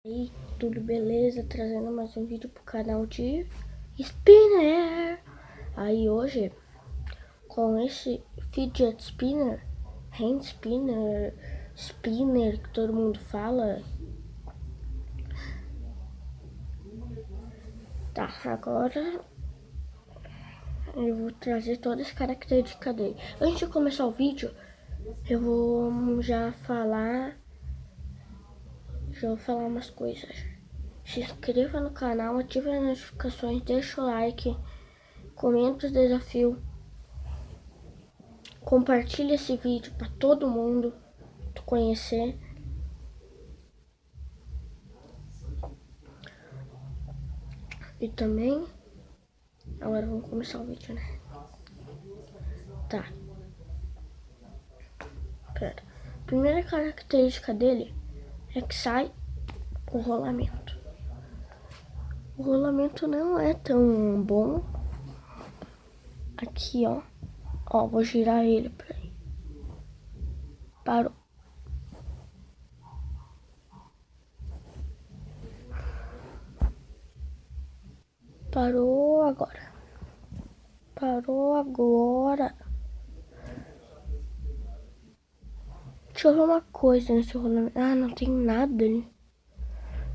E aí, tudo beleza? Trazendo mais um vídeo pro canal de Spinner. Aí hoje, com esse fidget spinner, hand spinner, spinner que todo mundo fala. Tá, agora eu vou trazer todas as características dele. Antes de começar o vídeo, eu vou já falar umas coisas. Se inscreva no canal, ative as notificações, deixa o like, comenta os desafios, compartilha esse vídeo para todo mundo conhecer. E também, agora vamos começar o vídeo, né? Tá. Pera. A primeira característica dele é que sai o rolamento. O rolamento não é tão bom. Aqui, ó. Ó, vou girar ele pra aí. Parou. Parou agora. Parou agora. Deixa eu ver uma coisa nesse rolamento. Ah, não tem nada ali.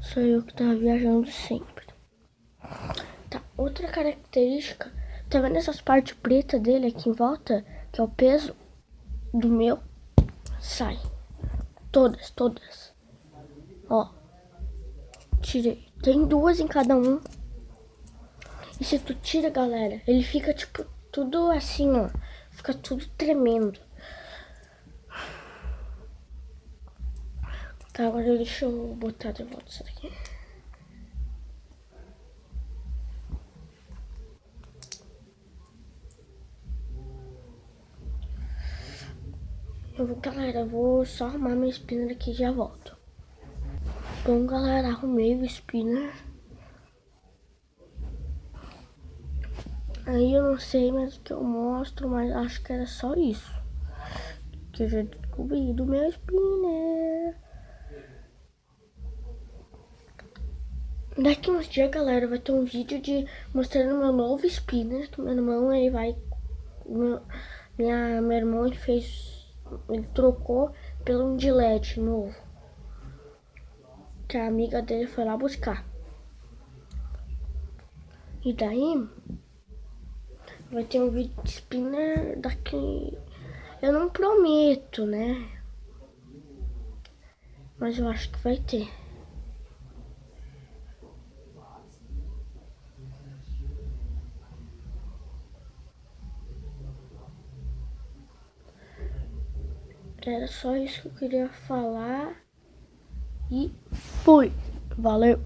Sou eu que tava viajando sempre. Tá, outra característica. Tá vendo essas partes pretas dele aqui em volta? Que é o peso do meu. Sai. Todas. Ó. Tirei. Tem duas em cada um. E se tu tira, galera, ele fica tipo tudo assim, ó. Fica tudo tremendo. Tá, agora deixa eu botar de volta isso daqui. Galera, eu vou só arrumar meu spinner aqui e já volto. Bom, galera, arrumei o spinner. Aí eu não sei mais o que eu mostro, mas acho que era só isso que eu já descobri do meu spinner. Daqui uns dias, galera, vai ter um vídeo de mostrando meu novo spinner. Que meu irmão, ele vai... Meu irmão, ele fez... Ele trocou pelo um de LED novo. Que a amiga dele foi lá buscar. E daí... Vai ter um vídeo de spinner daqui... Eu não prometo, né? Mas eu acho que vai ter. Era só isso que eu queria falar. E fui. Valeu.